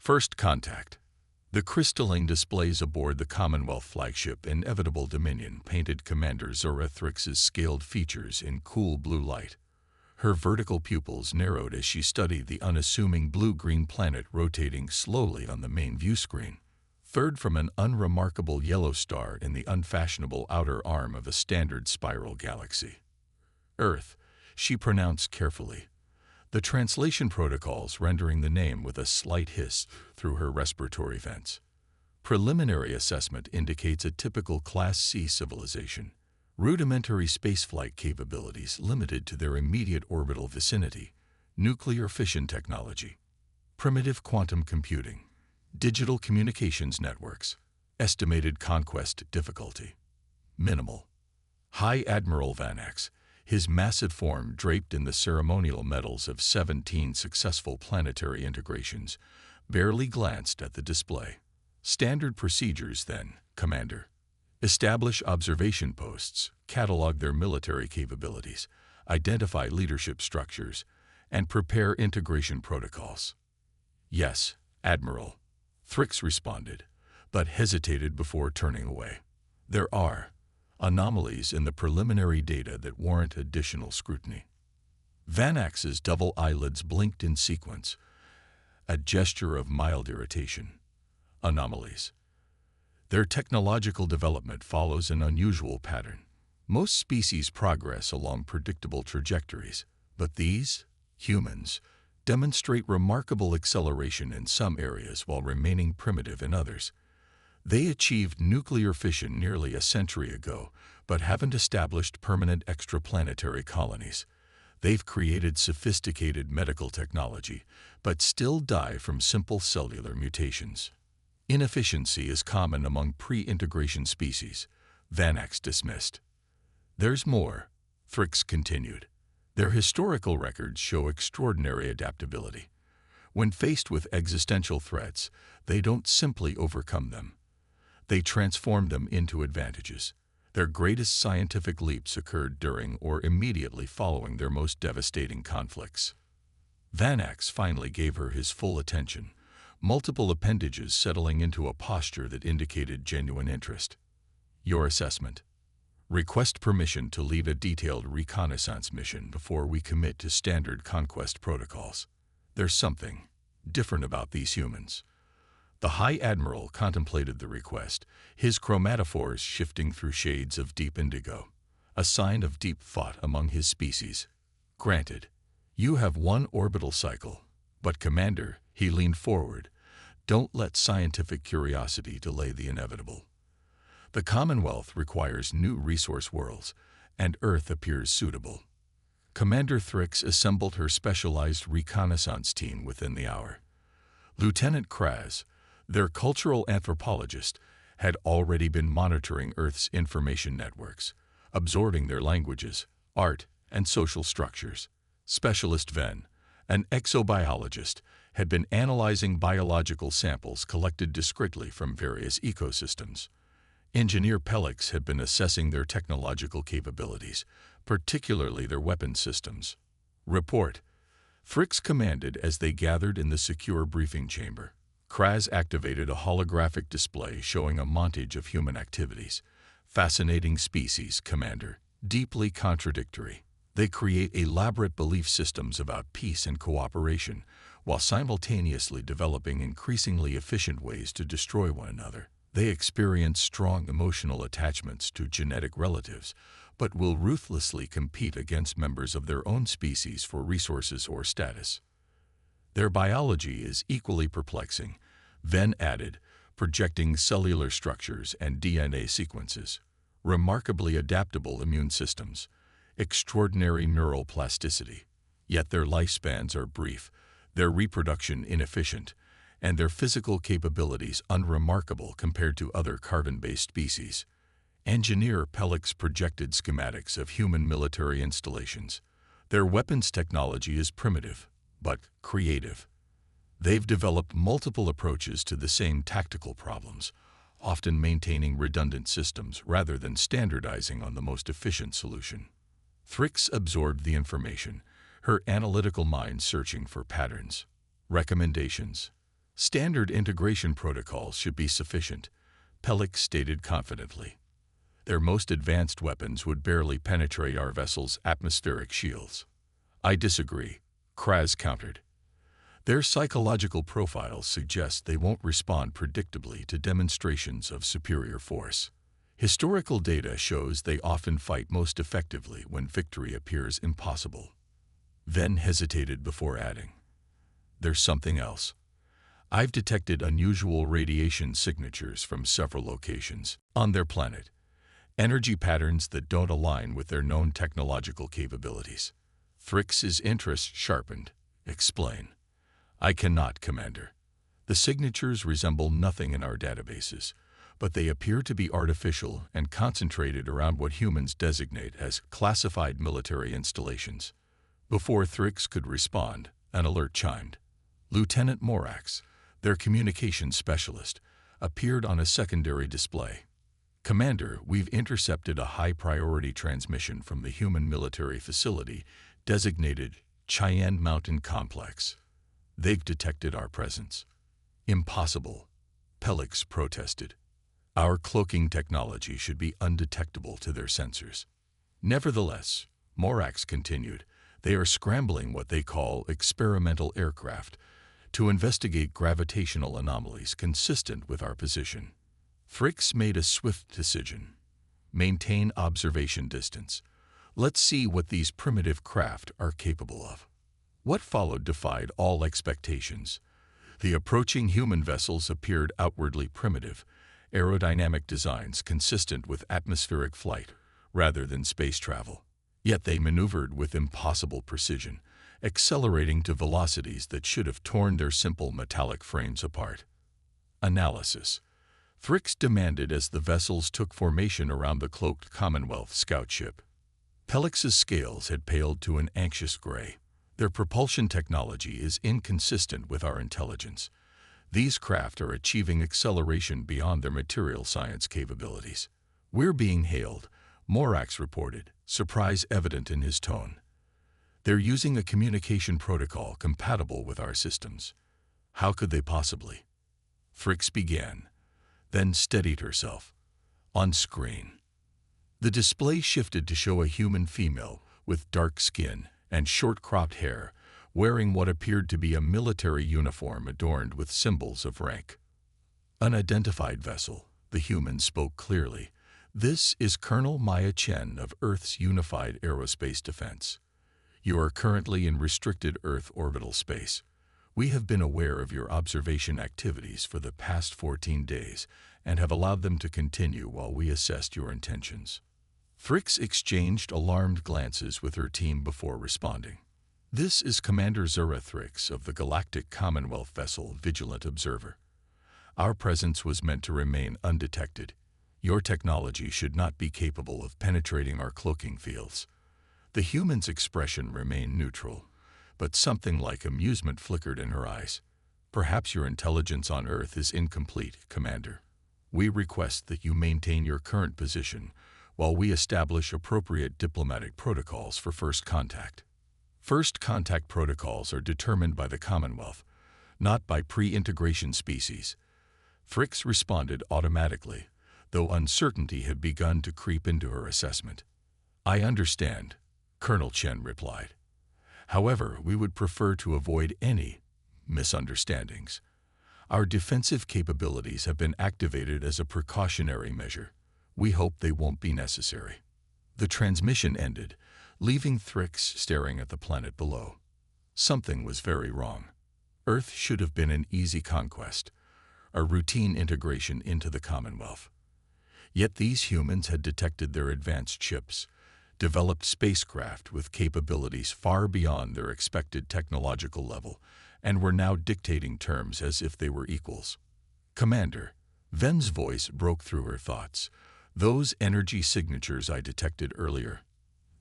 First Contact. The crystalline displays aboard the Commonwealth flagship Inevitable Dominion painted Commander Zora Thrix's scaled features in cool blue light. Her vertical pupils narrowed as she studied the unassuming blue-green planet rotating slowly on the main view screen. Third from an unremarkable yellow star in the unfashionable outer arm of a standard spiral galaxy. Earth, she pronounced carefully, the translation protocols rendering the name with a slight hiss through her respiratory vents. Preliminary assessment indicates a typical Class C civilization. Rudimentary spaceflight capabilities limited to their immediate orbital vicinity. Nuclear fission technology. Primitive quantum computing. Digital communications networks. Estimated conquest difficulty. Minimal. High Admiral Vanax, his massive form draped in the ceremonial medals of 17 successful planetary integrations, barely glanced at the display. Standard procedures, then, Commander. Establish observation posts, catalog their military capabilities, identify leadership structures, and prepare integration protocols. Yes, Admiral, Thrix responded, but hesitated before turning away. There are anomalies in the preliminary data that warrant additional scrutiny. Vanax's double eyelids blinked in sequence, a gesture of mild irritation. Anomalies. Their technological development follows an unusual pattern. Most species progress along predictable trajectories, but these, humans, demonstrate remarkable acceleration in some areas while remaining primitive in others. They achieved nuclear fission nearly a century ago, but haven't established permanent extraplanetary colonies. They've created sophisticated medical technology, but still die from simple cellular mutations. Inefficiency is common among pre-integration species, Vanax dismissed. There's more, Thrix continued. Their historical records show extraordinary adaptability. When faced with existential threats, they don't simply overcome them. They transform them into advantages. Their greatest scientific leaps occurred during or immediately following their most devastating conflicts. Vanax finally gave her his full attention, multiple appendages settling into a posture that indicated genuine interest. Your assessment. Request permission to lead a detailed reconnaissance mission before we commit to standard conquest protocols. There's something different about these humans. The High Admiral contemplated the request, his chromatophores shifting through shades of deep indigo, a sign of deep thought among his species. Granted, you have one orbital cycle, but Commander, he leaned forward, don't let scientific curiosity delay the inevitable. The Commonwealth requires new resource worlds, and Earth appears suitable. Commander Thrix assembled her specialized reconnaissance team within the hour. Lieutenant Kraz, their cultural anthropologist, had already been monitoring Earth's information networks, absorbing their languages, art, and social structures. Specialist Ven, an exobiologist, had been analyzing biological samples collected discreetly from various ecosystems. Engineer Pelix had been assessing their technological capabilities, particularly their weapon systems. Report. Thrix commanded as they gathered in the secure briefing chamber. Kraz activated a holographic display showing a montage of human activities. Fascinating species, Commander. Deeply contradictory. They create elaborate belief systems about peace and cooperation, while simultaneously developing increasingly efficient ways to destroy one another. They experience strong emotional attachments to genetic relatives, but will ruthlessly compete against members of their own species for resources or status. Their biology is equally perplexing, Ven added, projecting cellular structures and DNA sequences, remarkably adaptable immune systems, extraordinary neural plasticity. Yet their lifespans are brief, their reproduction inefficient, and their physical capabilities unremarkable compared to other carbon-based species. Engineer Pelix projected schematics of human military installations. Their weapons technology is primitive, but creative. They've developed multiple approaches to the same tactical problems, often maintaining redundant systems rather than standardizing on the most efficient solution. Thrix absorbed the information, her analytical mind searching for patterns. Recommendations. Standard integration protocols should be sufficient, Pelix stated confidently. Their most advanced weapons would barely penetrate our vessel's atmospheric shields. I disagree, Kraz countered. Their psychological profiles suggest they won't respond predictably to demonstrations of superior force. Historical data shows they often fight most effectively when victory appears impossible. Ven hesitated before adding, "There's something else. I've detected unusual radiation signatures from several locations on their planet, energy patterns that don't align with their known technological capabilities." Thrix's interest sharpened. "Explain." "I cannot, Commander. The signatures resemble nothing in our databases, but they appear to be artificial and concentrated around what humans designate as classified military installations." Before Thrix could respond, an alert chimed. Lieutenant Morax, their communications specialist, appeared on a secondary display. "Commander, we've intercepted a high-priority transmission from the human military facility designated Cheyenne Mountain Complex. They've detected our presence." "Impossible," Pelix protested. "Our cloaking technology should be undetectable to their sensors." "Nevertheless," Morax continued, "they are scrambling what they call experimental aircraft to investigate gravitational anomalies consistent with our position." Thrix made a swift decision. "Maintain observation distance. Let's see what these primitive craft are capable of." What followed defied all expectations. The approaching human vessels appeared outwardly primitive, aerodynamic designs consistent with atmospheric flight rather than space travel. Yet they maneuvered with impossible precision, accelerating to velocities that should have torn their simple metallic frames apart. Analysis. Thrix demanded as the vessels took formation around the cloaked Commonwealth scout ship. Pelix's scales had paled to an anxious gray. "Their propulsion technology is inconsistent with our intelligence. These craft are achieving acceleration beyond their material science capabilities." "We're being hailed," Morax reported, surprise evident in his tone. "They're using a communication protocol compatible with our systems." "How could they possibly?" Thrix began, then steadied herself. On screen, the display shifted to show a human female with dark skin and short-cropped hair, wearing what appeared to be a military uniform adorned with symbols of rank. "Unidentified vessel," the human spoke clearly. "This is Colonel Maya Chen of Earth's Unified Aerospace Defense. You are currently in restricted Earth orbital space. We have been aware of your observation activities for the past 14 days and have allowed them to continue while we assessed your intentions." Thrix exchanged alarmed glances with her team before responding. "This is Commander Zura Thrix of the Galactic Commonwealth vessel Vigilant Observer. Our presence was meant to remain undetected. Your technology should not be capable of penetrating our cloaking fields." The human's expression remained neutral, but something like amusement flickered in her eyes. "Perhaps your intelligence on Earth is incomplete, Commander. We request that you maintain your current position while we establish appropriate diplomatic protocols for first contact." First contact protocols are determined by the Commonwealth, not by pre-integration species. Thrix responded automatically, though uncertainty had begun to creep into her assessment. "I understand," Colonel Chen replied. "However, we would prefer to avoid any misunderstandings. Our defensive capabilities have been activated as a precautionary measure. We hope they won't be necessary." The transmission ended, leaving Thrix staring at the planet below. Something was very wrong. Earth should have been an easy conquest, a routine integration into the Commonwealth. Yet these humans had detected their advanced ships, developed spacecraft with capabilities far beyond their expected technological level, and were now dictating terms as if they were equals. "Commander," Ven's voice broke through her thoughts. "Those energy signatures I detected earlier,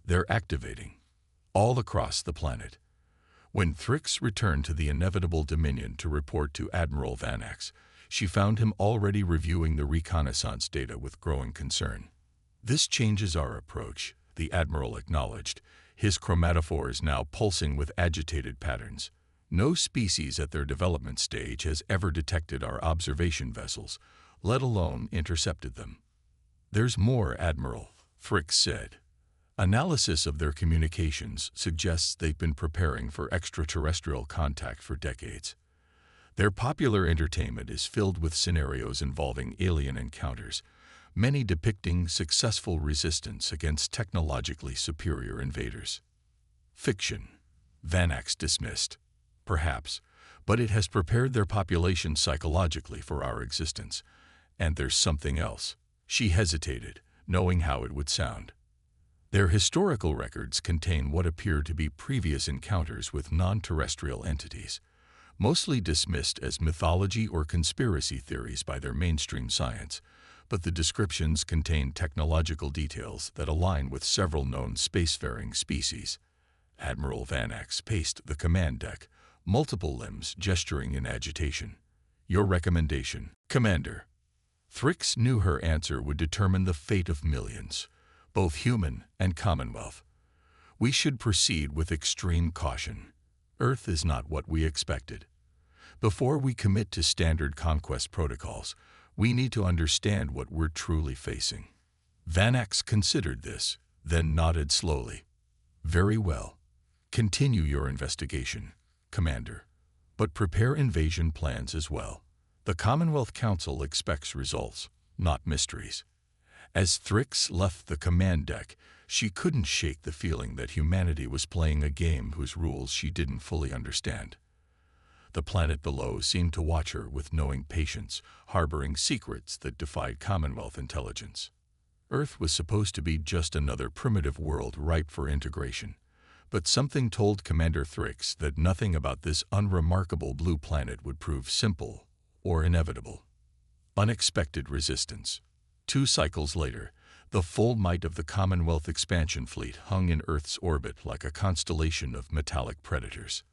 they're activating all across the planet." When Thrix returned to the inevitable Dominion to report to Admiral Vanax, she found him already reviewing the reconnaissance data with growing concern. "This changes our approach," the Admiral acknowledged, his chromatophores now pulsing with agitated patterns. No species at their development stage has ever detected our observation vessels, let alone intercepted them. There's more, Admiral, Thrix said. Analysis of their communications suggests they've been preparing for extraterrestrial contact for decades. Their popular entertainment is filled with scenarios involving alien encounters, many depicting successful resistance against technologically superior invaders. Fiction. Vanax dismissed. Perhaps, but it has prepared their population psychologically for our existence. And there's something else. She hesitated, knowing how it would sound. Their historical records contain what appear to be previous encounters with non-terrestrial entities, mostly dismissed as mythology or conspiracy theories by their mainstream science, but the descriptions contain technological details that align with several known spacefaring species. Admiral Vanax paced the command deck, multiple limbs gesturing in agitation. Your recommendation, Commander. Thrix knew her answer would determine the fate of millions, both human and Commonwealth. We should proceed with extreme caution. Earth is not what we expected. Before we commit to standard conquest protocols, we need to understand what we're truly facing. Vanax considered this, then nodded slowly. Very well. Continue your investigation, Commander, but prepare invasion plans as well. The Commonwealth Council expects results, not mysteries. As Thrix left the command deck, she couldn't shake the feeling that humanity was playing a game whose rules she didn't fully understand. The planet below seemed to watch her with knowing patience, harboring secrets that defied Commonwealth intelligence. Earth was supposed to be just another primitive world ripe for integration, but something told Commander Thrix that nothing about this unremarkable blue planet would prove simple or inevitable. Unexpected resistance. 2 cycles later, the full might of the Commonwealth expansion fleet hung in Earth's orbit like a constellation of metallic predators.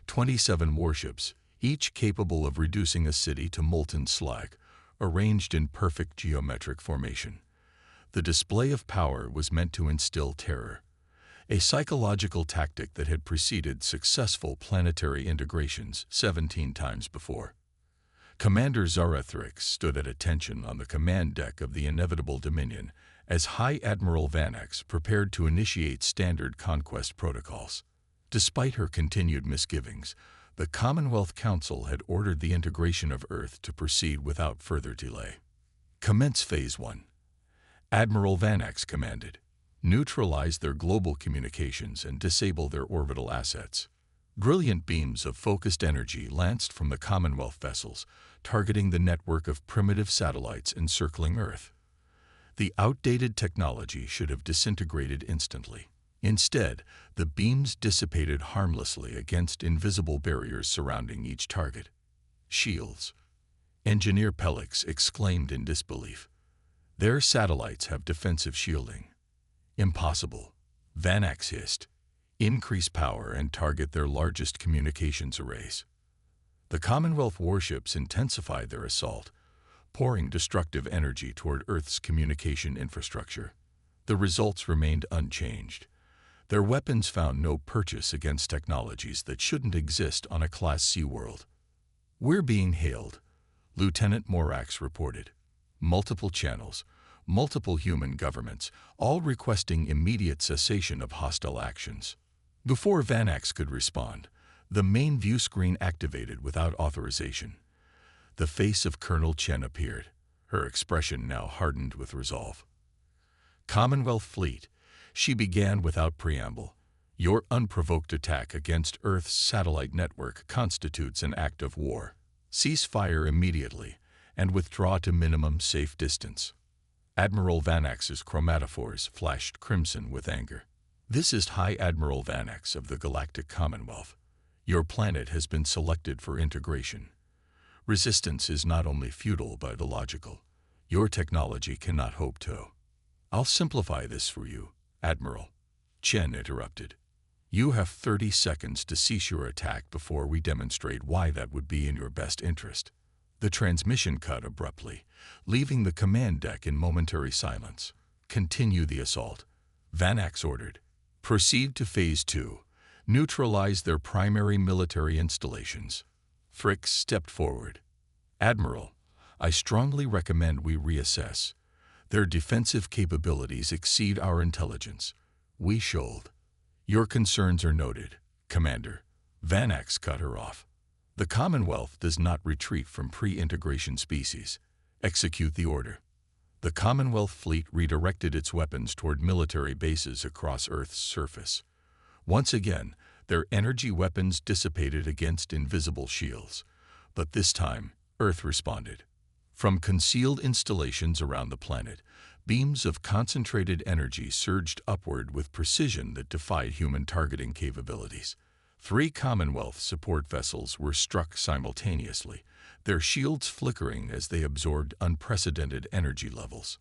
27 warships, each capable of reducing a city to molten slag, arranged in perfect geometric formation. The display of power was meant to instill terror, a psychological tactic that had preceded successful planetary integrations 17 times before. Commander Zarathrix stood at attention on the command deck of the inevitable Dominion as High Admiral Vanax prepared to initiate standard conquest protocols. Despite her continued misgivings, the Commonwealth Council had ordered the integration of Earth to proceed without further delay. Commence Phase 1. Admiral Vanax commanded. Neutralize their global communications and disable their orbital assets. Brilliant beams of focused energy lanced from the Commonwealth vessels, targeting the network of primitive satellites encircling Earth. The outdated technology should have disintegrated instantly. Instead, the beams dissipated harmlessly against invisible barriers surrounding each target. Shields. Engineer Pelix exclaimed in disbelief. Their satellites have defensive shielding. Impossible. Vanax hissed. Increase power and target their largest communications arrays. The Commonwealth warships intensified their assault, pouring destructive energy toward Earth's communication infrastructure. The results remained unchanged. Their weapons found no purchase against technologies that shouldn't exist on a Class C world. We're being hailed, Lieutenant Morax reported. Multiple channels, multiple human governments, all requesting immediate cessation of hostile actions. Before Vanax could respond, the main view screen activated without authorization. The face of Colonel Chen appeared, her expression now hardened with resolve. Commonwealth Fleet, she began without preamble. Your unprovoked attack against Earth's satellite network constitutes an act of war. Cease fire immediately and withdraw to minimum safe distance. Admiral Vanax's chromatophores flashed crimson with anger. This is High Admiral Vanax of the Galactic Commonwealth. Your planet has been selected for integration. Resistance is not only futile but illogical. Your technology cannot hope to. I'll simplify this for you, Admiral. Chen interrupted. You have 30 seconds to cease your attack before we demonstrate why that would be in your best interest. The transmission cut abruptly, leaving the command deck in momentary silence. Continue the assault. Vanax ordered. Proceed to Phase 2. neutralize their primary military installations. Fricks stepped forward. Admiral, I strongly recommend we reassess. Their defensive capabilities exceed our intelligence. We shoaled. Your concerns are noted, Commander. Vanax cut her off. The Commonwealth does not retreat from pre-integration species. Execute the order. The Commonwealth fleet redirected its weapons toward military bases across Earth's surface. Once again, their energy weapons dissipated against invisible shields. But this time, Earth responded. From concealed installations around the planet, beams of concentrated energy surged upward with precision that defied human targeting capabilities. 3 Commonwealth support vessels were struck simultaneously, their shields flickering as they absorbed unprecedented energy levels.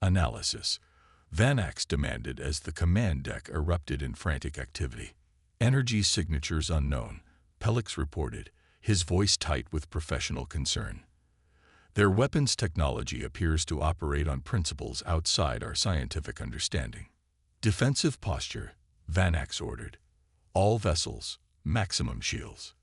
Analysis. Vanax demanded as the command deck erupted in frantic activity. Energy signatures unknown, Pelix reported, his voice tight with professional concern. Their weapons technology appears to operate on principles outside our scientific understanding. Defensive posture, Vanax ordered. All vessels, maximum shields.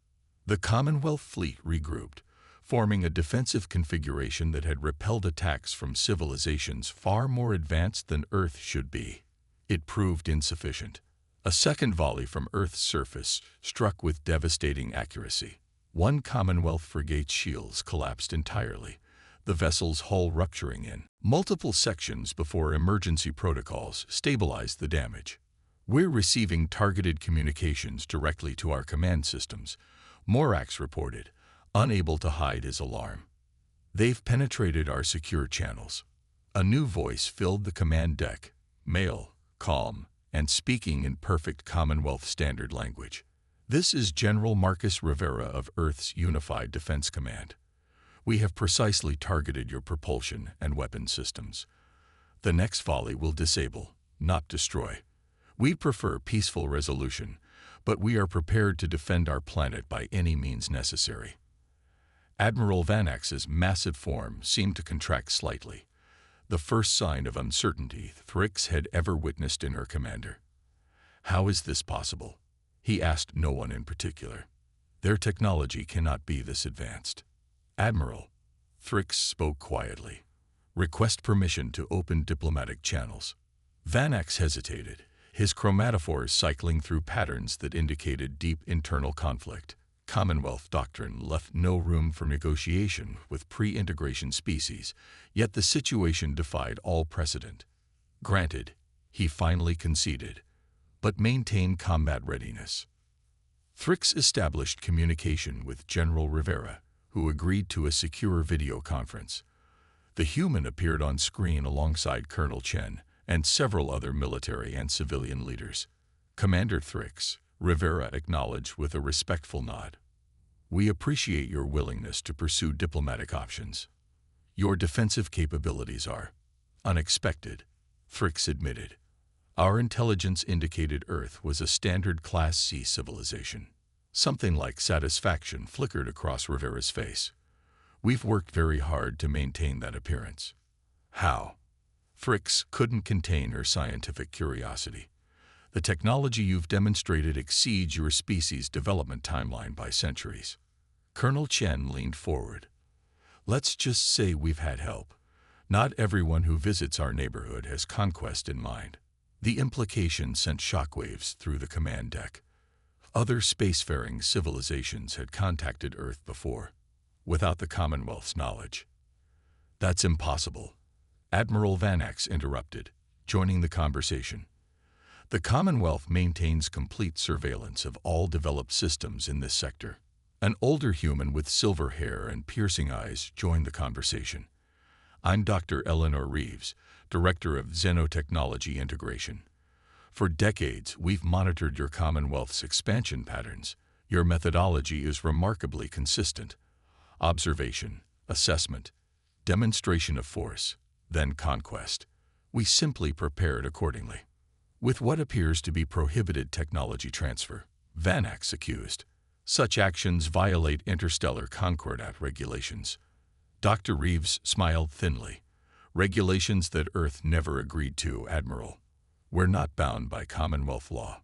The Commonwealth fleet regrouped, forming a defensive configuration that had repelled attacks from civilizations far more advanced than Earth should be. It proved insufficient. A second volley from Earth's surface struck with devastating accuracy. 1 Commonwealth frigate's shields collapsed entirely, the vessel's hull rupturing in multiple sections before emergency protocols stabilized the damage. We're receiving targeted communications directly to our command systems, Morax reported, unable to hide his alarm. They've penetrated our secure channels. A new voice filled the command deck, male, calm, and speaking in perfect Commonwealth standard language. This is General Marcus Rivera of Earth's Unified Defense Command. We have precisely targeted your propulsion and weapon systems. The next volley will disable, not destroy. We prefer peaceful resolution, but we are prepared to defend our planet by any means necessary. Admiral Vanax's massive form seemed to contract slightly, the first sign of uncertainty Fricks had ever witnessed in her commander. How is this possible? He asked no one in particular. Their technology cannot be this advanced. Admiral, Fricks spoke quietly. Request permission to open diplomatic channels. Vanax hesitated, his chromatophores cycling through patterns that indicated deep internal conflict. Commonwealth doctrine left no room for negotiation with pre-integration species, yet the situation defied all precedent. Granted, he finally conceded, but maintained combat readiness. Fricks established communication with General Rivera, who agreed to a secure video conference. The human appeared on screen alongside Colonel Chen and several other military and civilian leaders. Commander Fricks, Rivera acknowledged with a respectful nod. We appreciate your willingness to pursue diplomatic options. Your defensive capabilities are unexpected, Fricks admitted. Our intelligence indicated Earth was a standard Class C civilization. Something like satisfaction flickered across Rivera's face. We've worked very hard to maintain that appearance. How? Fricks couldn't contain her scientific curiosity. The technology you've demonstrated exceeds your species' development timeline by centuries. Colonel Chen leaned forward. Let's just say we've had help. Not everyone who visits our neighborhood has conquest in mind. The implication sent shockwaves through the command deck. Other spacefaring civilizations had contacted Earth before, without the Commonwealth's knowledge. That's impossible, Admiral Vanax interrupted, joining the conversation. The Commonwealth maintains complete surveillance of all developed systems in this sector. An older human with silver hair and piercing eyes joined the conversation. I'm Dr. Eleanor Reeves, Director of Xenotechnology Integration. For decades, we've monitored your Commonwealth's expansion patterns. Your methodology is remarkably consistent. Observation, assessment, demonstration of force, then conquest. We simply prepared accordingly. With what appears to be prohibited technology transfer, Vanax accused. Such actions violate interstellar concordat regulations. Dr. Reeves smiled thinly. Regulations that Earth never agreed to, Admiral. We're not bound by Commonwealth law.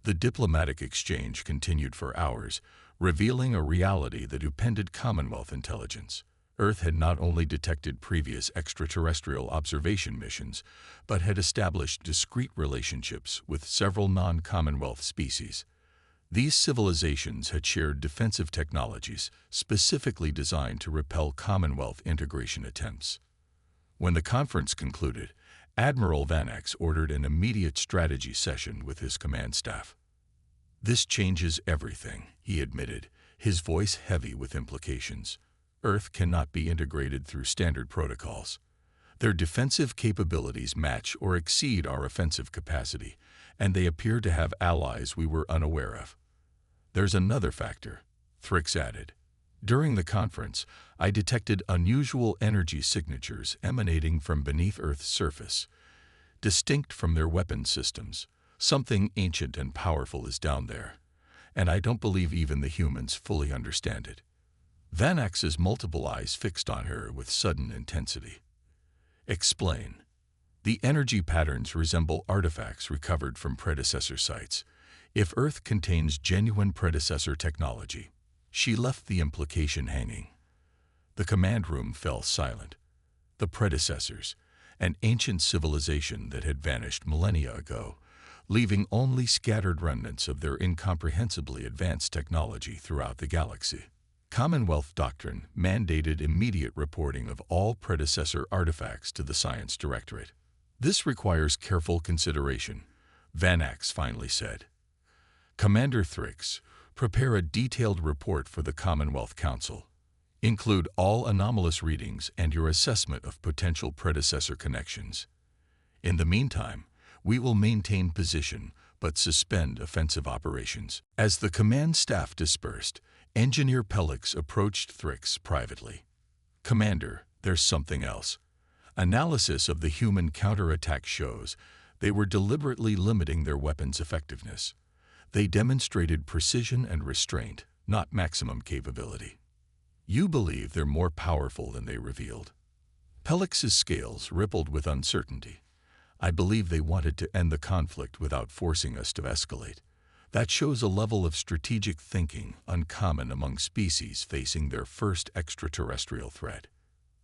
The diplomatic exchange continued for hours, revealing a reality that upended Commonwealth intelligence. Earth had not only detected previous extraterrestrial observation missions, but had established discrete relationships with several non-Commonwealth species. These civilizations had shared defensive technologies specifically designed to repel Commonwealth integration attempts. When the conference concluded, Admiral Vanax ordered an immediate strategy session with his command staff. "This changes everything," he admitted, his voice heavy with implications. "Earth cannot be integrated through standard protocols. Their defensive capabilities match or exceed our offensive capacity, and they appear to have allies we were unaware of." "There's another factor," Thrix added. "During the conference, I detected unusual energy signatures emanating from beneath Earth's surface, distinct from their weapon systems. Something ancient and powerful is down there, and I don't believe even the humans fully understand it." Vanax's multiple eyes fixed on her with sudden intensity. "Explain." "The energy patterns resemble artifacts recovered from predecessor sites. If Earth contains genuine predecessor technology..." She left the implication hanging. The command room fell silent. The predecessors, an ancient civilization that had vanished millennia ago, leaving only scattered remnants of their incomprehensibly advanced technology throughout the galaxy. Commonwealth doctrine mandated immediate reporting of all predecessor artifacts to the Science Directorate. "This requires careful consideration," Vanax finally said. "Commander Thrix, prepare a detailed report for the Commonwealth Council. Include all anomalous readings and your assessment of potential predecessor connections. In the meantime, we will maintain position but suspend offensive operations." As the command staff dispersed, Engineer Pellix approached Thrix privately. "Commander, there's something else. Analysis of the human counterattack shows they were deliberately limiting their weapons' effectiveness. They demonstrated precision and restraint, not maximum capability. You believe they're more powerful than they revealed." Pellix's scales rippled with uncertainty. "I believe they wanted to end the conflict without forcing us to escalate. That shows a level of strategic thinking uncommon among species facing their first extraterrestrial threat."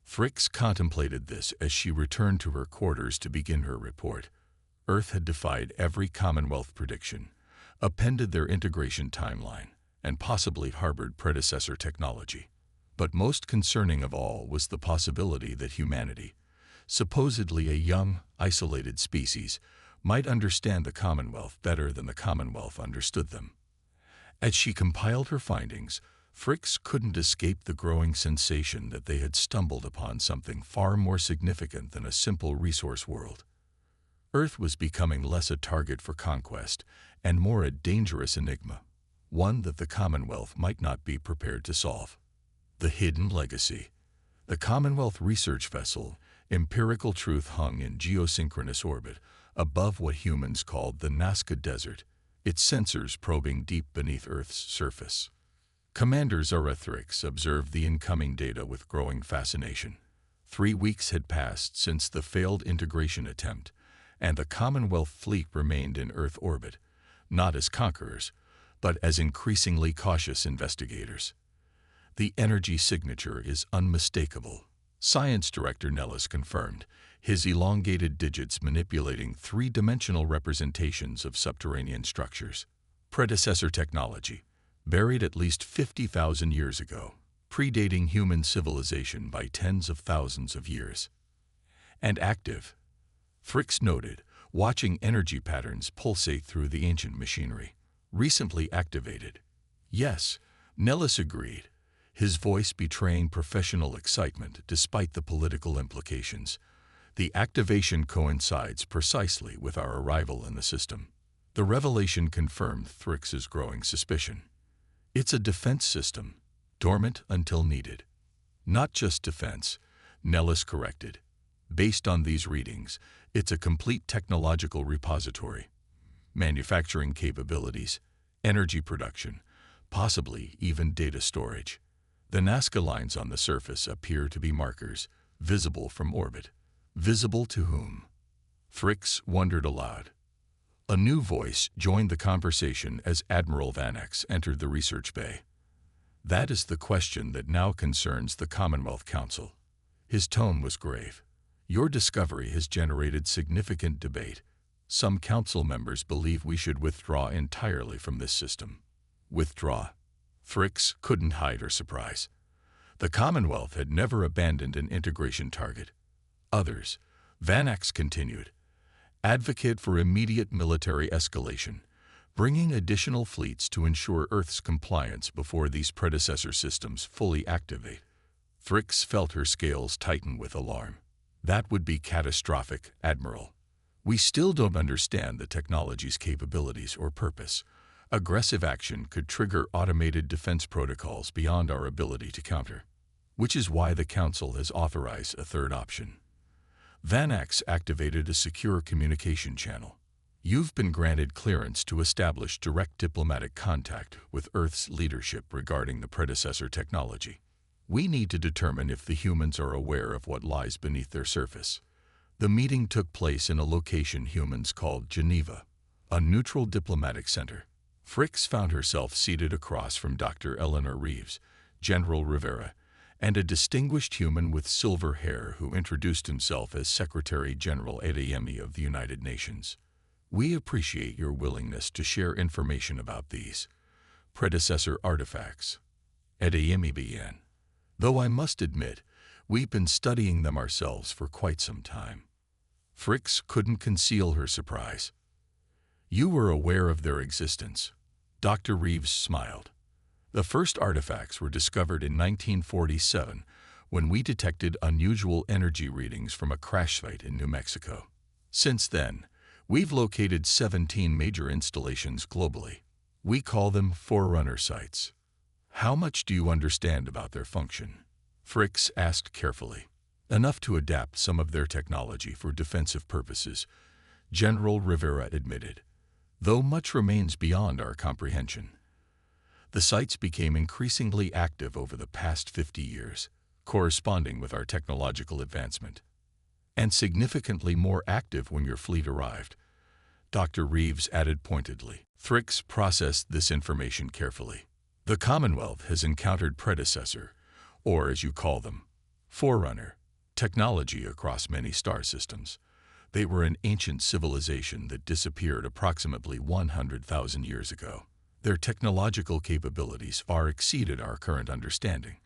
Thrix contemplated this as she returned to her quarters to begin her report. Earth had defied every Commonwealth prediction, appended their integration timeline, and possibly harbored predecessor technology. But most concerning of all was the possibility that humanity, supposedly a young, isolated species, might understand the Commonwealth better than the Commonwealth understood them. As she compiled her findings, Thrix couldn't escape the growing sensation that they had stumbled upon something far more significant than a simple resource world. Earth was becoming less a target for conquest and more a dangerous enigma, one that the Commonwealth might not be prepared to solve. The hidden legacy. The Commonwealth research vessel, Empirical Truth, hung in geosynchronous orbit above what humans called the Nazca Desert, its sensors probing deep beneath Earth's surface. Commander Thrix observed the incoming data with growing fascination. 3 weeks had passed since the failed integration attempt, and the Commonwealth fleet remained in Earth orbit, not as conquerors, but as increasingly cautious investigators. "The energy signature is unmistakable," Science Director Nellis confirmed, his elongated digits manipulating three-dimensional representations of subterranean structures. "Predecessor technology, buried at least 50,000 years ago, predating human civilization by tens of thousands of years. And active," Thrix noted, watching energy patterns pulsate through the ancient machinery. "Recently activated." "Yes," Nellis agreed, his voice betraying professional excitement despite the political implications. "The activation coincides precisely with our arrival in the system." The revelation confirmed Thrix's growing suspicion. "It's a defense system, dormant until needed." "Not just defense," Nellis corrected. "Based on these readings, it's a complete technological repository. Manufacturing capabilities, energy production, possibly even data storage. The Nazca lines on the surface appear to be markers, visible from orbit. Visible to whom?" Thrix wondered aloud. A new voice joined the conversation as Admiral Vanax entered the research bay. "That is the question that now concerns the Commonwealth Council." His tone was grave. "Your discovery has generated significant debate. Some council members believe we should withdraw entirely from this system." Withdraw? Thrix couldn't hide her surprise. The Commonwealth had never abandoned an integration target. Others, Vanax continued, advocate for immediate military escalation, bringing additional fleets to ensure Earth's compliance before these predecessor systems fully activate. Thrix felt her scales tighten with alarm. "That would be catastrophic, Admiral. We still don't understand the technology's capabilities or purpose. Aggressive action could trigger automated defense protocols beyond our ability to counter, which is why the Council has authorized a third option." Vanax activated a secure communication channel. "You've been granted clearance to establish direct diplomatic contact with Earth's leadership regarding the predecessor technology. We need to determine if the humans are aware of what lies beneath their surface." The meeting took place in a location humans called Geneva, a neutral diplomatic center. Thrix found herself seated across from Dr. Eleanor Reeves, General Rivera, and a distinguished human with silver hair who introduced himself as Secretary General Adeyemi of the United Nations. "We appreciate your willingness to share information about these predecessor artifacts," Adeyemi began. "Though I must admit, we've been studying them ourselves for quite some time." Thrix couldn't conceal her surprise. "You were aware of their existence?" Dr. Reeves smiled. "The first artifacts were discovered in 1947 when we detected unusual energy readings from a crash site in New Mexico. Since then, we've located 17 major installations globally. We call them Forerunner sites." "How much do you understand about their function?" Thrix asked carefully. "Enough to adapt some of their technology for defensive purposes," General Rivera admitted, "though much remains beyond our comprehension." The sites became increasingly active over the past 50 years, corresponding with our technological advancement. "And significantly more active when your fleet arrived," Dr. Reeves added pointedly. Thrix processed this information carefully. "The Commonwealth has encountered predecessor, or as you call them, Forerunner, technology across many star systems. They were an ancient civilization that disappeared approximately 100,000 years ago. Their technological capabilities far exceeded our current understanding,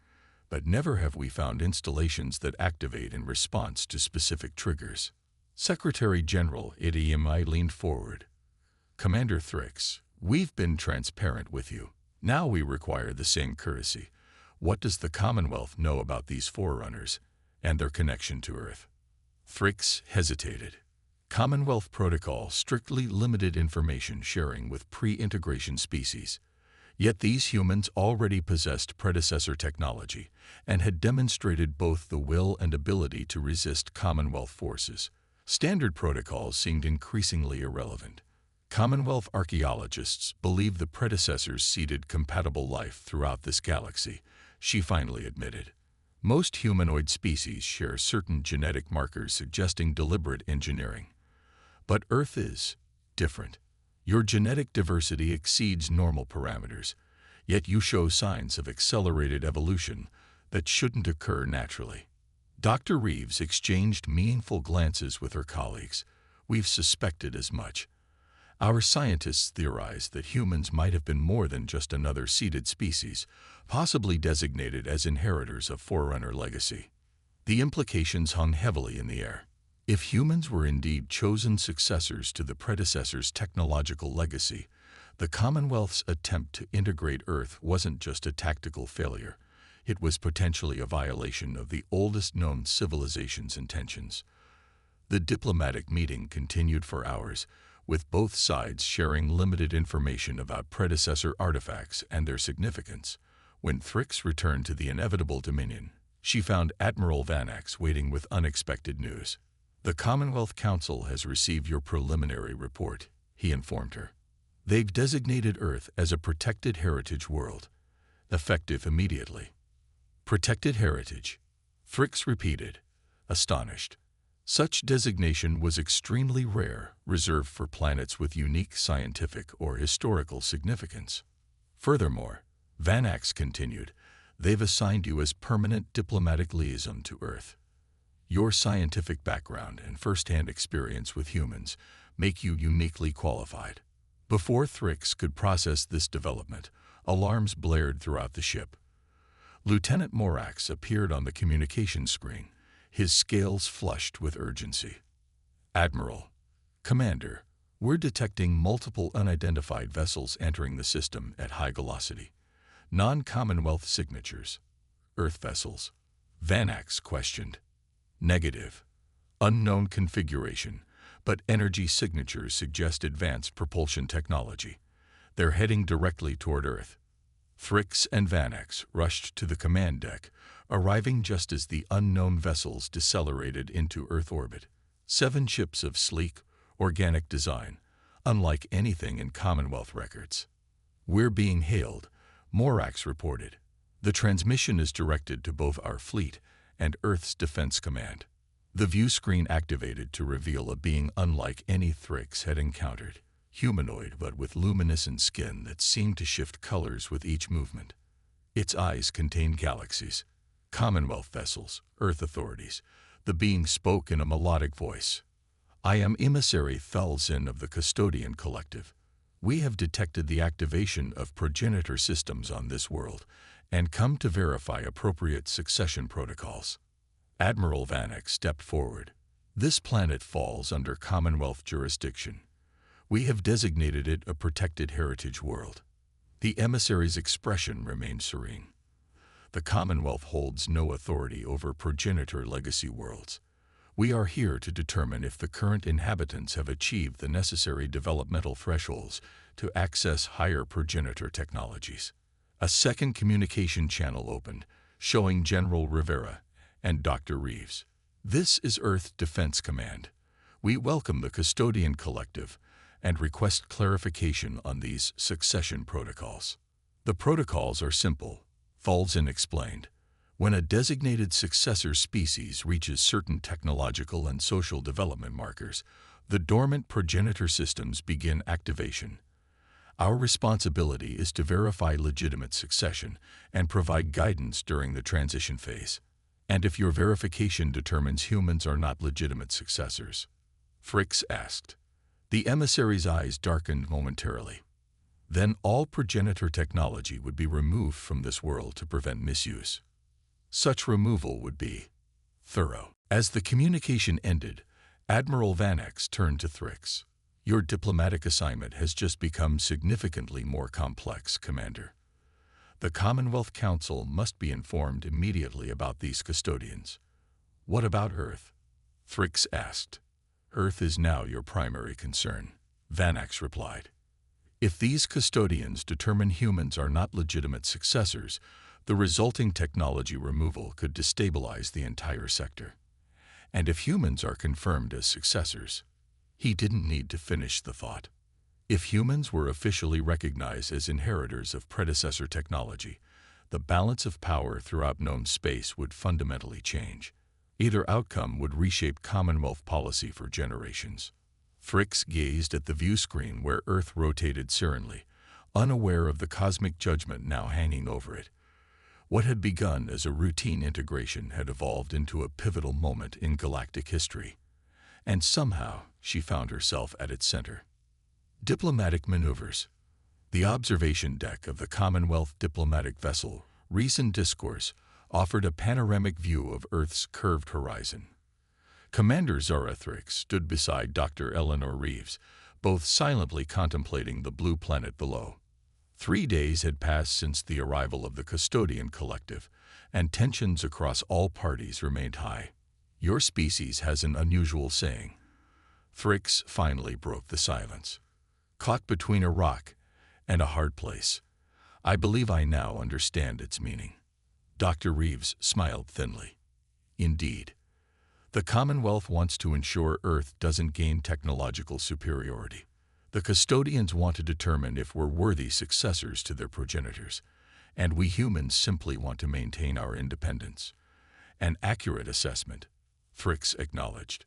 but never have we found installations that activate in response to specific triggers." Secretary General Adeyemi leaned forward. "Commander Thrix, we've been transparent with you. Now we require the same courtesy. What does the Commonwealth know about these Forerunners and their connection to Earth?" Thrix hesitated. Commonwealth protocol strictly limited information sharing with pre-integration species. Yet these humans already possessed predecessor technology and had demonstrated both the will and ability to resist Commonwealth forces. Standard protocols seemed increasingly irrelevant. Commonwealth archaeologists believe the predecessors seeded compatible life throughout this galaxy, she finally admitted. "Most humanoid species share certain genetic markers suggesting deliberate engineering. But Earth is different. Your genetic diversity exceeds normal parameters, yet you show signs of accelerated evolution that shouldn't occur naturally." Dr. Reeves exchanged meaningful glances with her colleagues. "We've suspected as much. Our scientists theorize that humans might have been more than just another seeded species, possibly designated as inheritors of Forerunner legacy." The implications hung heavily in the air. If humans were indeed chosen successors to the predecessor's technological legacy, the Commonwealth's attempt to integrate Earth wasn't just a tactical failure. It was potentially a violation of the oldest known civilization's intentions. The diplomatic meeting continued for hours, with both sides sharing limited information about predecessor artifacts and their significance. When Thrix returned to the inevitable Dominion, she found Admiral Vanax waiting with unexpected news. "The Commonwealth Council has received your preliminary report," he informed her. "They've designated Earth as a protected heritage world, effective immediately." "Protected heritage," Thrix repeated, astonished. Such designation was extremely rare, reserved for planets with unique scientific or historical significance. Furthermore, Vanax continued, they've assigned you as permanent diplomatic liaison to Earth. Your scientific background and first-hand experience with humans make you uniquely qualified. Before Thrix could process this development, alarms blared throughout the ship. Lieutenant Morax appeared on the communication screen, his scales flushed with urgency. Admiral, Commander, we're detecting multiple unidentified vessels entering the system at high velocity. Non-Commonwealth signatures. Earth vessels. Vanax questioned. Negative. Unknown configuration, but energy signatures suggest advanced propulsion technology. They're heading directly toward Earth. Thrix and Vanax rushed to the command deck, arriving just as the unknown vessels decelerated into Earth orbit. 7 ships of sleek, organic design, unlike anything in Commonwealth records. We're being hailed, Morax reported. The transmission is directed to both our fleet and Earth's Defense Command. The view screen activated to reveal a being unlike any Thrix had encountered, humanoid but with luminescent skin that seemed to shift colors with each movement. Its eyes contained galaxies, Commonwealth vessels, Earth authorities. The being spoke in a melodic voice. I am emissary Thalzin of the Custodian Collective. We have detected the activation of progenitor systems on this world and come to verify appropriate succession protocols. Admiral Vanax stepped forward. This planet falls under Commonwealth jurisdiction. We have designated it a protected heritage world. The emissary's expression remained serene. The Commonwealth holds no authority over progenitor legacy worlds. We are here to determine if the current inhabitants have achieved the necessary developmental thresholds to access higher progenitor technologies. A second communication channel opened, showing General Rivera and Dr. Reeves. This is Earth Defense Command. We welcome the Custodian Collective and request clarification on these succession protocols. The protocols are simple, Thalzin explained. When a designated successor species reaches certain technological and social development markers, the dormant progenitor systems begin activation. Our responsibility is to verify legitimate succession and provide guidance during the transition phase. And if your verification determines humans are not legitimate successors? Thrix asked. The emissary's eyes darkened momentarily. Then all progenitor technology would be removed from this world to prevent misuse. Such removal would be thorough. As the communication ended, Admiral Vanax turned to Thrix. Your diplomatic assignment has just become significantly more complex, Commander. The Commonwealth Council must be informed immediately about these custodians. What about Earth? Thrix asked. Earth is now your primary concern, Vanax replied. If these custodians determine humans are not legitimate successors, the resulting technology removal could destabilize the entire sector. And if humans are confirmed as successors, he didn't need to finish the thought. If humans were officially recognized as inheritors of predecessor technology, the balance of power throughout known space would fundamentally change. Either outcome would reshape Commonwealth policy for generations. Thrix gazed at the view screen where Earth rotated serenely, unaware of the cosmic judgment now hanging over it. What had begun as a routine integration had evolved into a pivotal moment in galactic history, and somehow she found herself at its center. Diplomatic maneuvers. The observation deck of the Commonwealth diplomatic vessel, Reason Discourse, offered a panoramic view of Earth's curved horizon. Commander Zara Thrix stood beside Dr. Eleanor Reeves, both silently contemplating the blue planet below. 3 days had passed since the arrival of the Custodian Collective, and tensions across all parties remained high. Your species has an unusual saying. Thrix finally broke the silence. Caught between a rock and a hard place. I believe I now understand its meaning. Dr. Reeves smiled thinly. Indeed. The Commonwealth wants to ensure Earth doesn't gain technological superiority. The custodians want to determine if we're worthy successors to their progenitors, and we humans simply want to maintain our independence. An accurate assessment, Thrix acknowledged.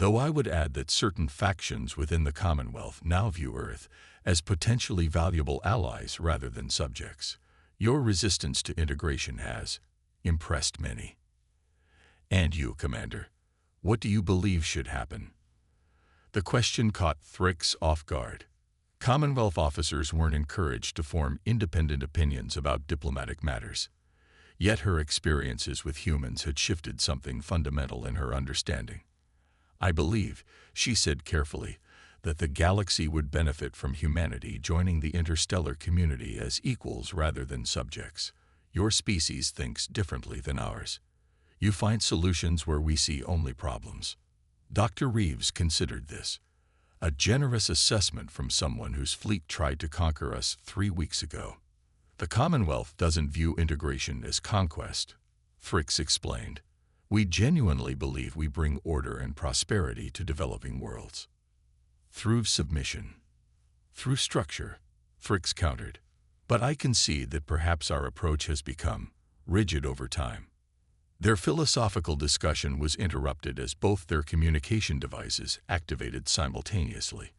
Though I would add that certain factions within the Commonwealth now view Earth as potentially valuable allies rather than subjects. Your resistance to integration has impressed many. And you, Commander, what do you believe should happen? The question caught Thrix off guard. Commonwealth officers weren't encouraged to form independent opinions about diplomatic matters. Yet her experiences with humans had shifted something fundamental in her understanding. I believe, she said carefully, that the galaxy would benefit from humanity joining the interstellar community as equals rather than subjects. Your species thinks differently than ours. You find solutions where we see only problems. Dr. Reeves considered this. A generous assessment from someone whose fleet tried to conquer us 3 weeks ago. The Commonwealth doesn't view integration as conquest, Thrix explained. We genuinely believe we bring order and prosperity to developing worlds. Through submission. Through structure, Thrix countered. But I concede that perhaps our approach has become rigid over time. Their philosophical discussion was interrupted as both their communication devices activated simultaneously.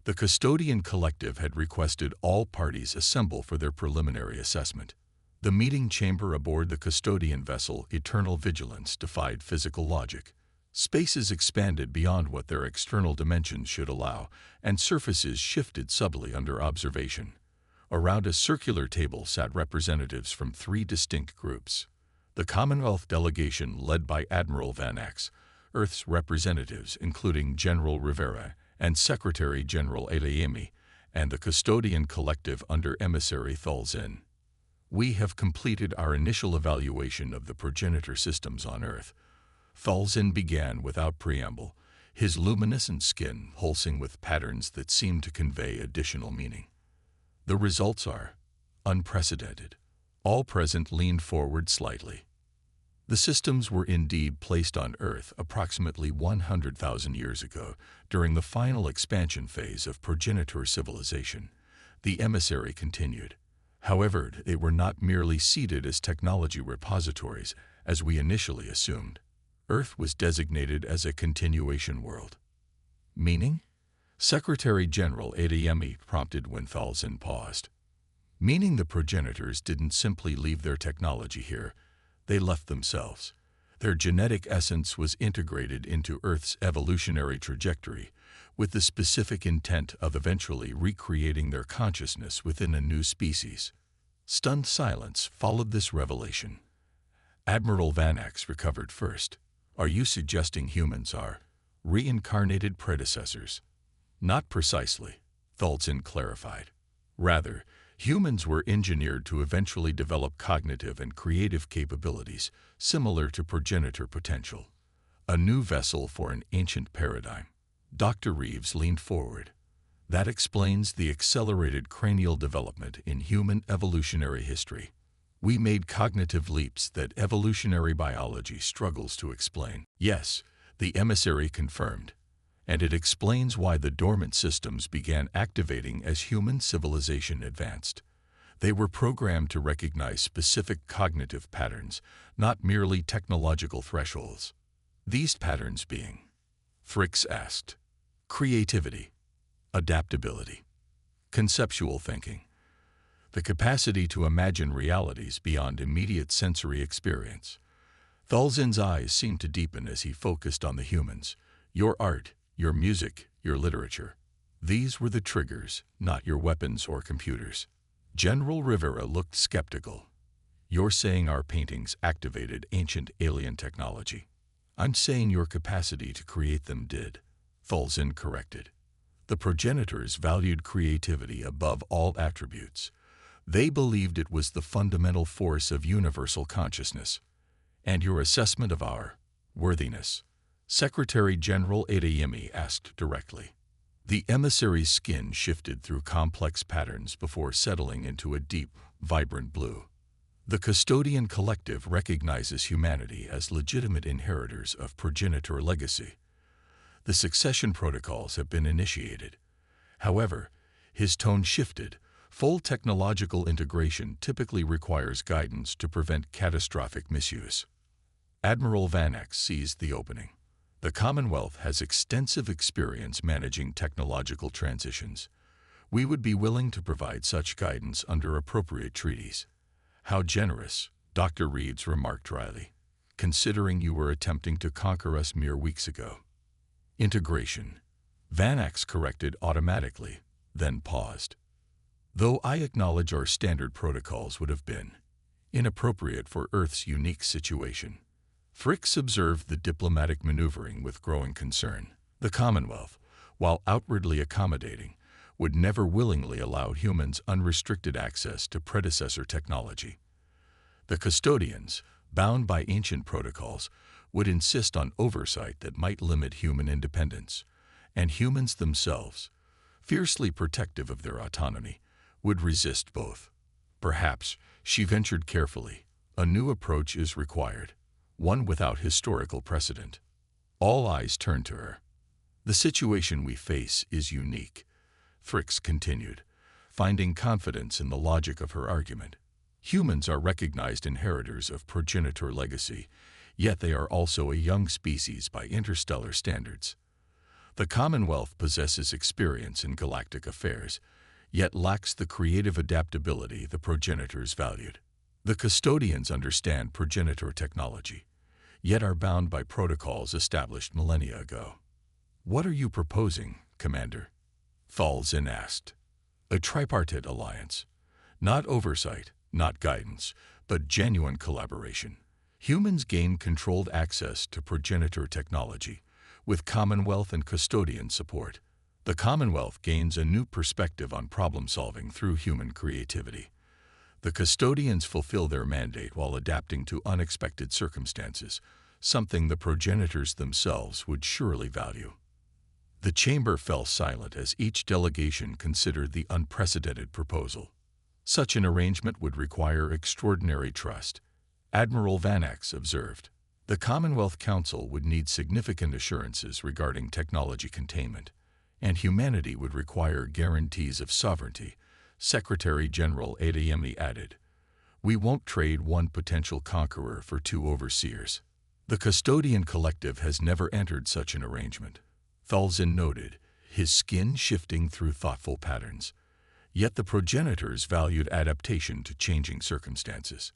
The Custodian Collective had requested all parties assemble for their preliminary assessment. The meeting chamber aboard the custodian vessel Eternal Vigilance defied physical logic. Spaces expanded beyond what their external dimensions should allow, and surfaces shifted subtly under observation. Around a circular table sat representatives from 3 distinct groups. The Commonwealth delegation led by Admiral Vanax, Earth's representatives including General Rivera and Secretary General Adeyemi, and the Custodian Collective under Emissary Thulzin. We have completed our initial evaluation of the progenitor systems on Earth. Thulzin began without preamble, his luminescent skin pulsing with patterns that seemed to convey additional meaning. The results are unprecedented. All present leaned forward slightly. The systems were indeed placed on Earth approximately 100,000 years ago during the final expansion phase of progenitor civilization. The emissary continued. However, they were not merely seated as technology repositories, as we initially assumed. Earth was designated as a continuation world. Meaning? Secretary General Adeyemi prompted when Thulzin paused. Meaning the progenitors didn't simply leave their technology here, they left themselves. Their genetic essence was integrated into Earth's evolutionary trajectory, with the specific intent of eventually recreating their consciousness within a new species. Stunned silence followed this revelation. Admiral Vanax recovered first. Are you suggesting humans are reincarnated predecessors? Not precisely, Thulzin clarified. Rather, humans were engineered to eventually develop cognitive and creative capabilities similar to progenitor potential. A new vessel for an ancient paradigm. Dr. Reeves leaned forward. That explains the accelerated cranial development in human evolutionary history. We made cognitive leaps that evolutionary biology struggles to explain. Yes, the emissary confirmed. And it explains why the dormant systems began activating as human civilization advanced. They were programmed to recognize specific cognitive patterns, not merely technological thresholds. These patterns being, Thrix asked, creativity, adaptability, conceptual thinking, the capacity to imagine realities beyond immediate sensory experience. Thulzin's eyes seemed to deepen as he focused on the humans. Your art, your music, your literature. These were the triggers, not your weapons or computers. General Rivera looked skeptical. You're saying our paintings activated ancient alien technology. I'm saying your capacity to create them did, Thulzin corrected. The progenitors valued creativity above all attributes. They believed it was the fundamental force of universal consciousness. And your assessment of our worthiness? Secretary General Adeyemi asked directly. The emissary's skin shifted through complex patterns before settling into a deep, vibrant blue. The Custodian Collective recognizes humanity as legitimate inheritors of progenitor legacy. The succession protocols have been initiated. However, his tone shifted. Full technological integration typically requires guidance to prevent catastrophic misuse. Admiral Vanax seized the opening. The Commonwealth has extensive experience managing technological transitions. We would be willing to provide such guidance under appropriate treaties. How generous, Dr. Reeves remarked dryly, considering you were attempting to conquer us mere weeks ago. Integration. Vanax corrected automatically, then paused. Though I acknowledge our standard protocols would have been inappropriate for Earth's unique situation. Fricks observed the diplomatic maneuvering with growing concern. The Commonwealth, while outwardly accommodating, would never willingly allow humans unrestricted access to predecessor technology. The custodians, bound by ancient protocols, would insist on oversight that might limit human independence, and humans themselves, fiercely protective of their autonomy, would resist both. Perhaps, she ventured carefully, a new approach is required, one without historical precedent. All eyes turned to her. The situation we face is unique, Fricks continued, finding confidence in the logic of her argument. Humans are recognized inheritors of progenitor legacy, yet they are also a young species by interstellar standards. The Commonwealth possesses experience in galactic affairs, yet lacks the creative adaptability the progenitors valued. The custodians understand progenitor technology, yet are bound by protocols established millennia ago. What are you proposing, Commander? Thalzin asked. A tripartite alliance. Not oversight, not guidance, but genuine collaboration. Humans gain controlled access to progenitor technology, with Commonwealth and custodian support. The Commonwealth gains a new perspective on problem-solving through human creativity. The custodians fulfill their mandate while adapting to unexpected circumstances, something the progenitors themselves would surely value. The chamber fell silent as each delegation considered the unprecedented proposal. Such an arrangement would require extraordinary trust, Admiral Vanax observed. The Commonwealth Council would need significant assurances regarding technology containment, and humanity would require guarantees of sovereignty, Secretary General Adeyemi added. We won't trade one potential conqueror for two overseers. The custodian collective has never entered such an arrangement, Thalzin noted, his skin shifting through thoughtful patterns. Yet the progenitors valued adaptation to changing circumstances.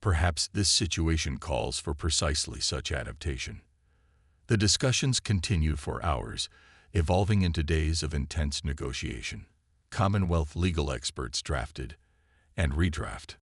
Perhaps this situation calls for precisely such adaptation. The discussions continued for hours, evolving into days of intense negotiation. Commonwealth legal experts drafted and redraft